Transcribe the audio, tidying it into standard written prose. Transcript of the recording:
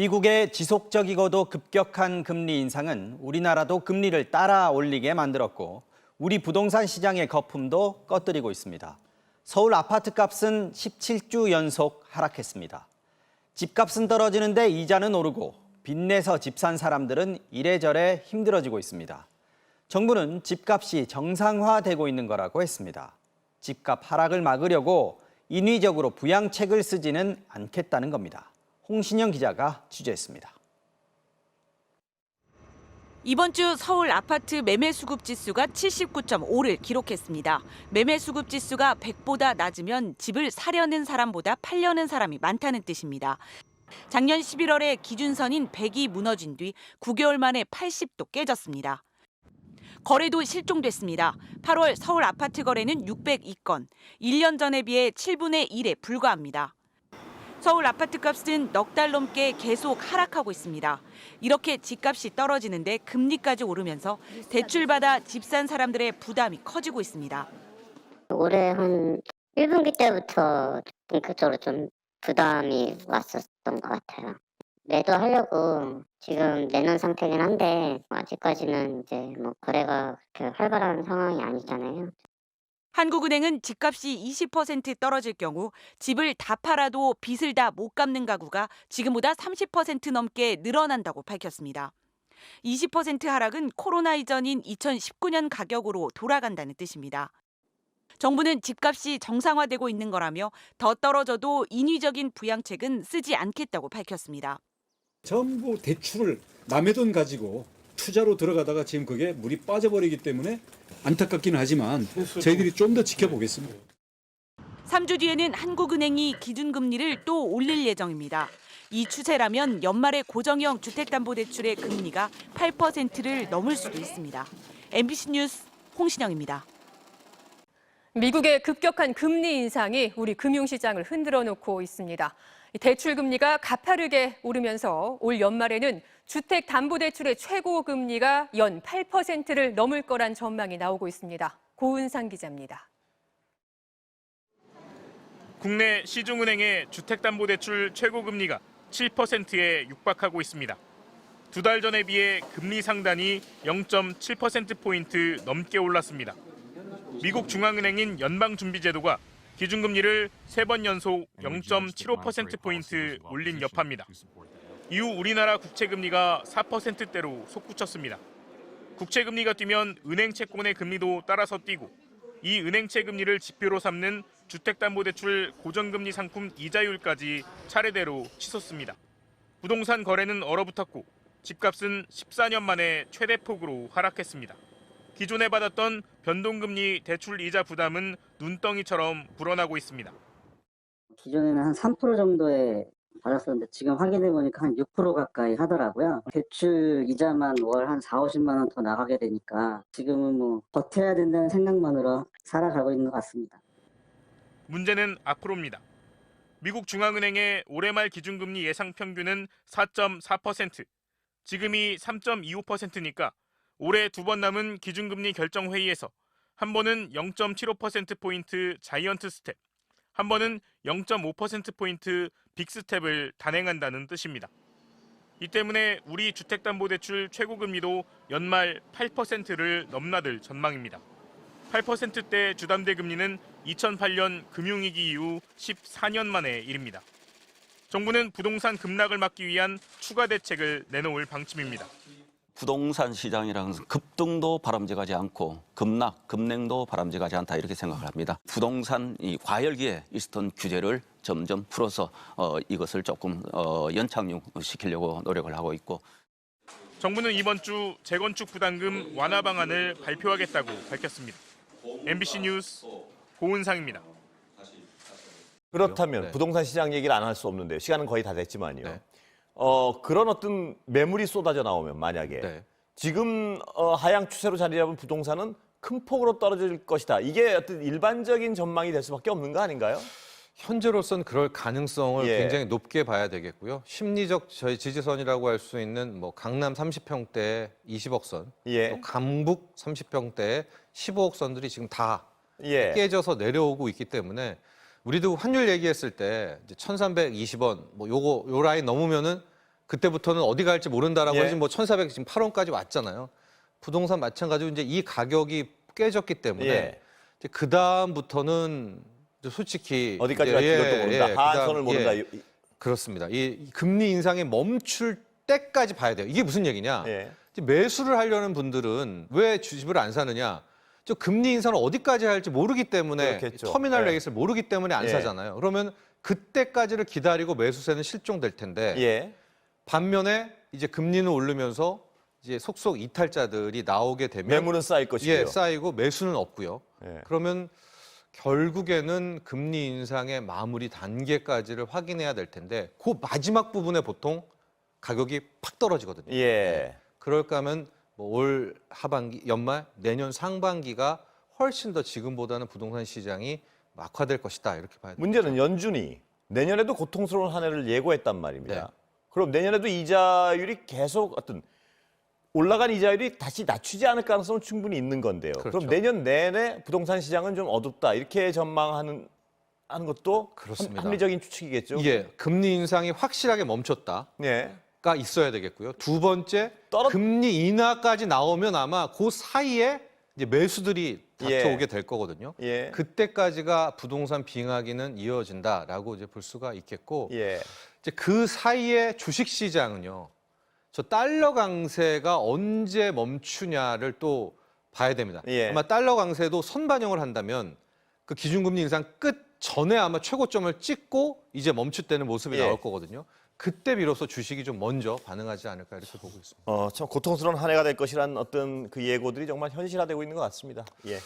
미국의 지속적이고도 급격한 금리 인상은 우리나라도 금리를 따라 올리게 만들었고 우리 부동산 시장의 거품도 꺼뜨리고 있습니다. 서울 아파트값은 17주 연속 하락했습니다. 집값은 떨어지는데 이자는 오르고 빚내서 집 산 사람들은 이래저래 힘들어지고 있습니다. 정부는 집값이 정상화되고 있는 거라고 했습니다. 집값 하락을 막으려고 인위적으로 부양책을 쓰지는 않겠다는 겁니다. 홍신영 기자가 취재했습니다. 이번 주 서울 아파트 매매 수급 지수가 79.5를 기록했습니다. 매매 수급 지수가 100보다 낮으면 집을 사려는 사람보다 팔려는 사람이 많다는 뜻입니다. 작년 11월에 기준선인 100이 무너진 뒤 9개월 만에 80도 깨졌습니다. 거래도 실종됐습니다. 8월 서울 아파트 거래는 602건, 1년 전에 비해 7분의 1에 불과합니다. 서울 아파트 값은 넉 달 넘게 계속 하락하고 있습니다. 이렇게 집값이 떨어지는데 금리까지 오르면서 대출받아 집 산 사람들의 부담이 커지고 있습니다. 올해 한 1분기 때부터 본격적으로 좀 부담이 왔었던 것 같아요. 매도하려고 지금 내놓은 상태긴 한데 아직까지는 이제 뭐 거래가 그렇게 활발한 상황이 아니잖아요. 한국은행은 집값이 20% 떨어질 경우 집을 다 팔아도 빚을 다 못 갚는 가구가 지금보다 30% 넘게 늘어난다고 밝혔습니다. 20% 하락은 코로나 이전인 2019년 가격으로 돌아간다는 뜻입니다. 정부는 집값이 정상화되고 있는 거라며 더 떨어져도 인위적인 부양책은 쓰지 않겠다고 밝혔습니다. 전부 대출을 남의 돈 가지고 투자로 들어가다가 지금 그게 물이 빠져버리기 때문에 안타깝긴 하지만 저희들이 좀 더 지켜보겠습니다. 3주 뒤에는 한국은행이 기준금리를 또 올릴 예정입니다. 이 추세라면 연말에 고정형 주택담보대출의 금리가 8%를 넘을 수도 있습니다. MBC 뉴스 홍신영입니다. 미국의 급격한 금리 인상이 우리 금융시장을 흔들어 놓고 있습니다. 대출 금리가 가파르게 오르면서 올 연말에는 주택담보대출의 최고 금리가 연 8%를 넘을 거란 전망이 나오고 있습니다. 고은상 기자입니다. 국내 시중은행의 주택담보대출 최고금리가 7%에 육박하고 있습니다. 두 달 전에 비해 금리 상단이 0.7%포인트 넘게 올랐습니다. 미국 중앙은행인 연방준비제도가 기준금리를 3번 연속 0.75%포인트 올린 여파입니다. 이후 우리나라 국채금리가 4%대로 솟구쳤습니다. 국채금리가 뛰면 은행 채권의 금리도 따라서 뛰고 이 은행채 금리를 지표로 삼는 주택담보대출 고정금리 상품 이자율까지 차례대로 치솟습니다. 부동산 거래는 얼어붙었고 집값은 14년 만에 최대폭으로 하락했습니다. 기존에 받았던 변동금리 대출 이자 부담은 눈덩이처럼 불어나고 있습니다. 기존에는 한 3% 정도에 받았었는데 지금 확인해 보니까 한 6% 가까이 하더라고요. 대출 이자만 월 한 4, 50만 원 더 나가게 되니까 지금은 뭐 버텨야 된다는 생각만으로 살아가고 있는 것 같습니다. 문제는 앞으로입니다. 미국 중앙은행의 올해 말 기준금리 예상 평균은 4.4%, 지금이 3.25%니까 올해 2번 남은 기준금리 결정회의에서 한 번은 0.75%포인트 자이언트 스텝, 한 번은 0.5%포인트 빅스텝을 단행한다는 뜻입니다. 이 때문에 우리 주택담보대출 최고금리도 연말 8%를 넘나들 전망입니다. 8%대 주담대 금리는 2008년 금융위기 이후 14년 만의 일입니다. 정부는 부동산 급락을 막기 위한 추가 대책을 내놓을 방침입니다. 부동산 시장이라는 것은 급등도 바람직하지 않고 급락, 급냉도 바람직하지 않다 이렇게 생각을 합니다. 부동산 이 과열기에 있었던 규제를 점점 풀어서 이것을 조금 연착륙시키려고 노력을 하고 있고. 정부는 이번 주 재건축 부담금 완화 방안을 발표하겠다고 밝혔습니다. MBC 뉴스 고은상입니다. 그렇다면 부동산 시장 얘기를 안 할 수 없는데 시간은 거의 다 됐지만요. 그런 어떤 매물이 쏟아져 나오면 만약에 지금 하향 추세로 자리 잡은 부동산은 큰 폭으로 떨어질 것이다. 이게 어떤 일반적인 전망이 될 수밖에 없는 거 아닌가요? 현재로서는 그럴 가능성을 굉장히 높게 봐야 되겠고요. 심리적 저희 지지선이라고 할 수 있는 뭐 강남 30평대 20억 선, 또 강북 30평대 15억 선들이 지금 다 깨져서 내려오고 있기 때문에 우리도 환율 얘기했을 때 이제 1,320원 뭐 요 라인 넘으면은 그때부터는 어디 갈지 모른다라고 예. 해서 뭐 1,400 지금 8원까지 왔잖아요. 부동산 마찬가지로 이제 이 가격이 깨졌기 때문에 예. 이제 그 다음부터는 솔직히 어디까지 갈지 이것도 모른다. 하한선을 모른다. 예, 그렇습니다. 이 금리 인상이 멈출 때까지 봐야 돼요. 이게 무슨 얘기냐? 예. 이제 매수를 하려는 분들은 왜 집을 안 사느냐? 저 금리 인상을 어디까지 할지 모르기 때문에 그렇겠죠. 터미널 예. 레이스를 모르기 때문에 안 예. 사잖아요. 그러면 그때까지를 기다리고 매수세는 실종될 텐데 예. 반면에 이제 금리는 오르면서 이제 속속 이탈자들이 나오게 되면 매물은 쌓일 것이고요. 예, 쌓이고 매수는 없고요. 예. 그러면 결국에는 금리 인상의 마무리 단계까지를 확인해야 될 텐데 그 마지막 부분에 보통 가격이 팍 떨어지거든요. 예. 그럴까 하면 뭐 올 하반기, 연말, 내년 상반기가 훨씬 더 지금보다는 부동산 시장이 악화될 것이다 이렇게 봐야 됩니다. 문제는 연준이 내년에도 고통스러운 한 해를 예고했단 말입니다. 네. 그럼 내년에도 이자율이 계속 어떤 올라간 이자율이 다시 낮추지 않을 가능성은 충분히 있는 건데요. 그렇죠. 그럼 내년 내내 부동산 시장은 좀 어둡다 이렇게 전망하는 것도 그렇습니다. 합리적인 추측이겠죠. 예, 금리 인상이 확실하게 멈췄다. 예. 가 있어야 되겠고요. 두 번째, 떨어- 금리 인하까지 나오면 아마 그 사이에 이제 매수들이 예. 닥쳐오게 될 거거든요. 예. 그때까지가 부동산 빙하기는 이어진다라고 이제 볼 수가 있겠고, 예. 이제 그 사이에 주식 시장은요. 저 달러 강세가 언제 멈추냐를 또 봐야 됩니다. 예. 아마 달러 강세도 선반영을 한다면 그 기준금리 인상 끝 전에 아마 최고점을 찍고 이제 멈출 때는 모습이 예. 나올 거거든요. 그때 비로소 주식이 좀 먼저 반응하지 않을까 이렇게 보고 있습니다. 참 고통스러운 한 해가 될 것이란 어떤 그 예고들이 정말 현실화되고 있는 것 같습니다. 예.